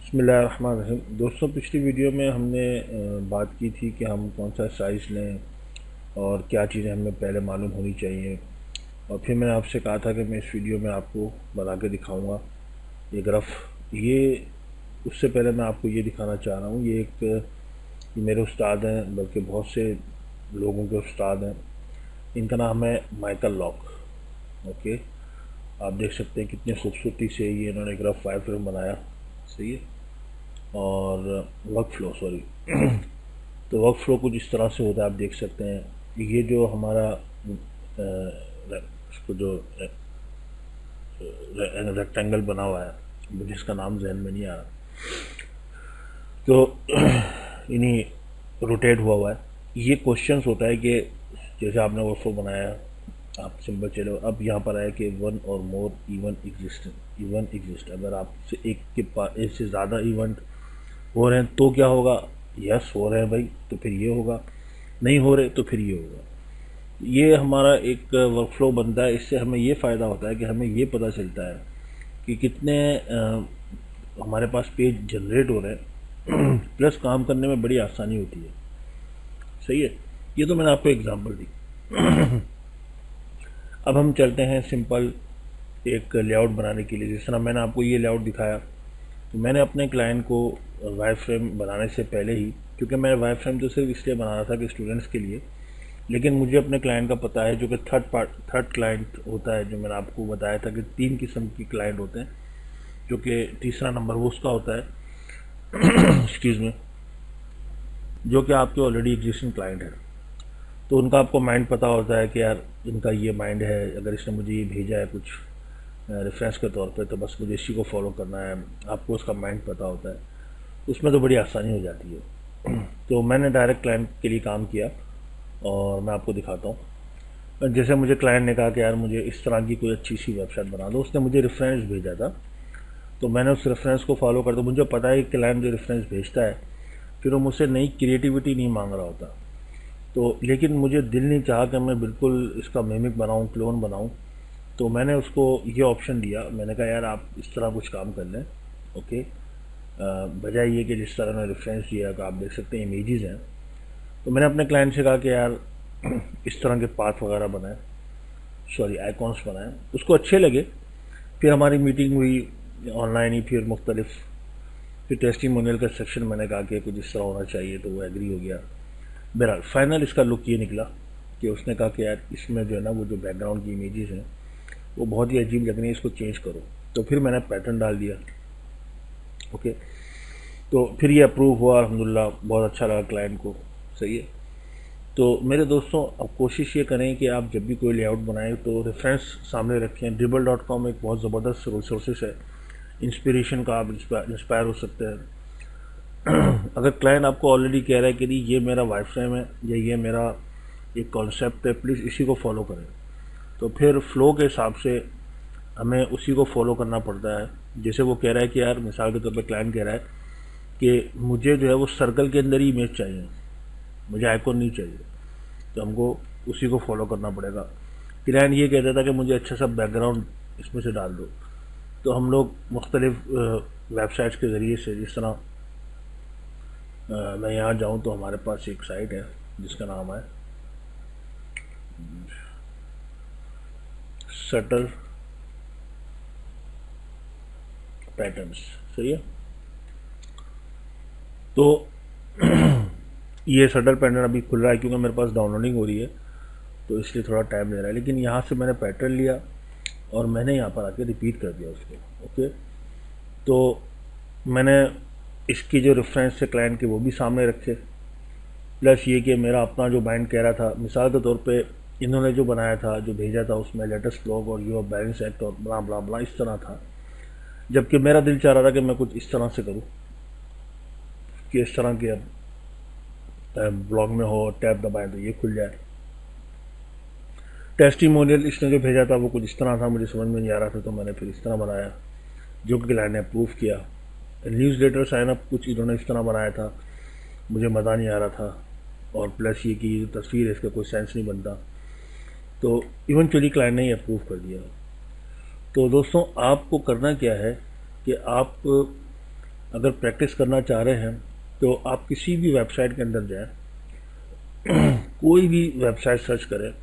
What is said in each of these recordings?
बिस्मिल्लाहिर्रहमानिर्रहीम। दोस्तों, पिछली वीडियो में हमने बात की थी कि हम कौन सा साइज़ लें और क्या चीज़ें हमें पहले मालूम होनी चाहिए। और फिर मैंने आपसे कहा था कि मैं इस वीडियो में आपको बना के दिखाऊंगा ये ग्राफ। ये उससे पहले मैं आपको ये दिखाना चाह रहा हूँ, ये मेरे उस्ताद हैं, बल्कि बहुत से लोगों के उस्ताद हैं। इनका नाम है माइकल लॉक। ओके, आप देख सकते हैं कितनी खूबसूरती से ये इन्होंने ग्राफ वायर फ्रेम बनाया। सही है। और वर्क फ्लो, सॉरी तो वर्क फ्लो कुछ इस तरह से होता है, आप देख सकते हैं। ये जो हमारा इसको जो रेक्टेंगल बना हुआ है, मुझे इसका नाम जहन में नहीं आ रहा, तो इन्हीं रोटेट हुआ है। ये क्वेश्चंस होता है कि जैसे आपने वर्क फ्लो बनाया, आप सिंबल चले, अब यहाँ पर आया कि वन और मोर इवन एग्जिस्ट। अगर आपसे एक से ज़्यादा इवेंट हो रहे हैं तो क्या होगा? यस हो रहे हैं भाई, तो फिर ये होगा। नहीं हो रहे तो फिर ये होगा। ये हमारा एक वर्क फ्लो बनता है। इससे हमें ये फ़ायदा होता है कि हमें ये पता चलता है कि कितने हमारे पास पेज जनरेट हो रहे हैं प्लस काम करने में बड़ी आसानी होती है। सही है। ये तो मैंने आपको एग्जांपल दी। अब हम चलते हैं सिंपल एक लेआउट बनाने के लिए। जिस तरह मैंने आपको ये लेआउट दिखाया, तो मैंने अपने क्लाइंट को वायर फ्रेम बनाने से पहले ही, क्योंकि मैं वायर फ्रेम तो सिर्फ इसलिए बना रहा था कि स्टूडेंट्स के लिए, लेकिन मुझे अपने क्लाइंट का पता है जो कि थर्ड क्लाइंट होता है। जो मैंने आपको बताया था कि 3 किस्म की क्लाइंट होते हैं, जो कि तीसरा नंबर वो उसका होता है एक्सक्यूज़ में, जो कि आपके ऑलरेडी एग्जिस्टिंग क्लाइंट है। तो उनका आपको माइंड पता होता है कि यार इनका ये माइंड है, अगर इसने मुझे ये भेजा है कुछ रेफरेंस के तौर पे, तो बस मुझे इसी को फॉलो करना है। आपको उसका माइंड पता होता है, उसमें तो बड़ी आसानी हो जाती है। तो मैंने डायरेक्ट क्लाइंट के लिए काम किया और मैं आपको दिखाता हूँ। जैसे मुझे क्लाइंट ने कहा कि यार मुझे इस तरह की कोई अच्छी सी वेबसाइट बना दो, उसने मुझे रेफरेंस भेजा था, तो मैंने उस रेफरेंस को फॉलो कर, तो मुझे पता है कि क्लाइंट जो रेफरेंस भेजता है फिर वो मुझसे नई क्रिएटिविटी नहीं मांग रहा होता। तो लेकिन मुझे दिल नहीं चाहा कि मैं बिल्कुल इसका मिमिक बनाऊँ, क्लोन बनाऊँ। तो मैंने उसको ये ऑप्शन दिया, मैंने कहा यार आप इस तरह कुछ काम कर लें। ओके, बजाय ये कि जिस तरह मैं रेफरेंस दिया, कि आप देख सकते हैं इमेजेस हैं। तो मैंने अपने क्लाइंट से कहा कि यार इस तरह के पाथ वगैरह बनाएं, सॉरी आइकॉन्स बनाएं। उसको अच्छे लगे। फिर हमारी मीटिंग हुई ऑनलाइन ही, फिर मुख्तलिफ, फिर टेस्टिमोनियल का सेक्शन मैंने कहा कि कुछ इस तरह होना चाहिए, तो वो एग्री हो गया। बहरहाल फाइनल इसका लुक ये निकला कि उसने कहा कि यार इसमें जो है ना, वो जो बैकग्राउंड की इमेजेस हैं वो बहुत ही अजीब लग रही है, इसको चेंज करो। तो फिर मैंने पैटर्न डाल दिया। ओके, तो फिर ये अप्रूव हुआ, अल्हम्दुलिल्लाह बहुत अच्छा लगा क्लाइंट को। सही है। तो मेरे दोस्तों, अब कोशिश ये करें कि आप जब भी कोई लेआउट बनाएं तो रेफरेंस सामने रखें। dribble.com एक बहुत ज़बरदस्त रिसोर्सेस है, इंस्पिरेशन का, आप इंस्पायर हो सकते हैं। अगर क्लाइंट आपको ऑलरेडी कह रहा है कि नहीं ये मेरा वायर फ्रेम है या ये मेरा एक कॉन्सेप्ट है, प्लीज़ इसी को फॉलो करें, तो फिर फ्लो के हिसाब से हमें उसी को फॉलो करना पड़ता है। जैसे वो कह रहा है कि यार मिसाल के तौर पे क्लाइंट कह रहा है कि मुझे जो है वो सर्कल के अंदर ही इमेज चाहिए, मुझे आइकॉन नहीं चाहिए, तो हमको उसी को फॉलो करना पड़ेगा। क्लाइंट ये कहता था कि मुझे अच्छा सा बैकग्राउंड इसमें से डाल दो, तो हम लोग मुख्तलिफ वेबसाइट्स के ज़रिए से, जिस तरह मैं यहाँ जाऊँ तो हमारे पास एक साइट है जिसका नाम है सटल पैटर्न्स। सही है। तो ये सटल पैटर्न अभी खुल रहा है क्योंकि मेरे पास डाउनलोडिंग हो रही है, तो इसलिए थोड़ा टाइम ले रहा है। लेकिन यहाँ से मैंने पैटर्न लिया और मैंने यहाँ पर आके रिपीट कर दिया उसको। ओके, तो मैंने इसकी जो रेफरेंस है क्लाइंट के वो भी सामने रखे, प्लस ये कि मेरा अपना जो माइंड कह रहा था, मिसाल के तौर पे इन्होंने जो बनाया था, जो भेजा था, उसमें लेटेस्ट ब्लॉग और यूर बैलेंस एक्ट और बला बला बला इस तरह था, जबकि मेरा दिल चाह रहा था कि मैं कुछ इस तरह से करूँ कि इस तरह के ब्लॉग में हो, टैब दबाएं तो ये खुल जाए। टेस्टिमोनियल इसने जो भेजा था वो कुछ इस तरह था, मुझे समझ में नहीं आ रहा था, तो मैंने फिर इस तरह बनाया, जो कि क्लाइंट ने अप्रूव किया। न्यूज़ लेटर साइन अप कुछ इन्होंने इस तरह बनाया था, मुझे मज़ा नहीं आ रहा था, और प्लस ये कि जो तस्वीर है इसका कोई सेंस नहीं बनता, तो इवेंचुअली क्लाइंट ने अप्रूव कर दिया। तो दोस्तों, आपको करना क्या है कि आप अगर प्रैक्टिस करना चाह रहे हैं तो आप किसी भी वेबसाइट के अंदर जाएं, कोई भी वेबसाइट सर्च करें,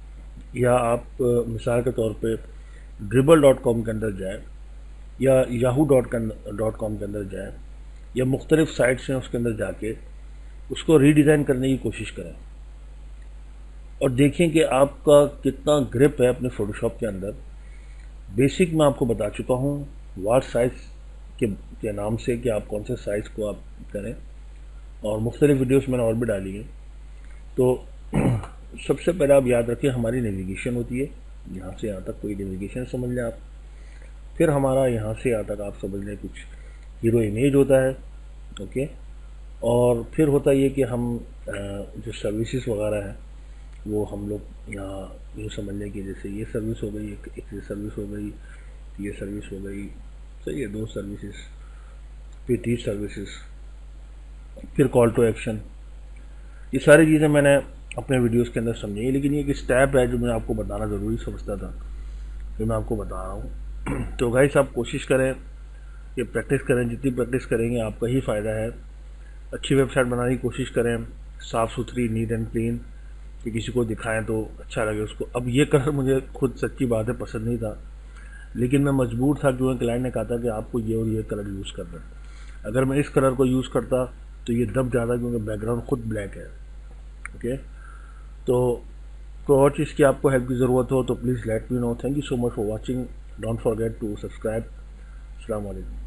या आप मिसाल के तौर पे dribble.com के अंदर जाएं या yahoo.com के अंदर जाएं, या मुख्तलिफ साइट्स हैं उसके अंदर जाके उसको रीडिज़ाइन करने की कोशिश करें और देखें कि आपका कितना ग्रिप है अपने फ़ोटोशॉप के अंदर। बेसिक मैं आपको बता चुका हूँ वाट साइज़ के नाम से कि आप कौन से साइज़ को आप करें, और मुख्तलिफ वीडियोस मैंने और भी डाली हैं। तो सबसे पहले आप याद रखें हमारी नेविगेशन होती है, यहाँ से यहाँ तक कोई नेविगेशन समझ लें आप। फिर हमारा यहाँ से यहाँ तक आप समझ लें कुछ हीरो इमेज होता है, ओके। और फिर होता ये कि हम जो सर्विसेज वगैरह हैं वो हम लोग यहाँ यूँ समझ लें कि जैसे ये सर्विस हो गई, एक ये सर्विस हो गई, ये सर्विस हो गई, सही है, 2 सर्विसेज, फिर 3 सर्विसेज, फिर कॉल टू एक्शन। ये सारी चीज़ें मैंने अपने वीडियोस के अंदर समझी, लेकिन ये एक स्टेप है जो मैं आपको बताना ज़रूरी समझता था, जो मैं आपको बता रहा हूँ। तो गाइस आप कोशिश करें कि प्रैक्टिस करें, जितनी प्रैक्टिस करेंगे आपका ही फ़ायदा है। अच्छी वेबसाइट बनाने की कोशिश करें, साफ़ सुथरी, नीट एंड क्लीन, कि किसी को दिखाएं तो अच्छा लगे उसको। अब ये कलर मुझे खुद सच्ची बात है पसंद नहीं था, लेकिन मैं मजबूर था क्योंकि क्लाइंट ने कहा था कि आपको ये और ये कलर यूज़ करना है। अगर मैं इस कलर को यूज़ करता तो ये दब जाता क्योंकि बैकग्राउंड खुद ब्लैक है, ओके। तो कोई और चीज़ की आपको हेल्प की ज़रूरत हो तो please let me know. Thank you so much for watching, don't forget to subscribe. अस्सलाम वालेकुम।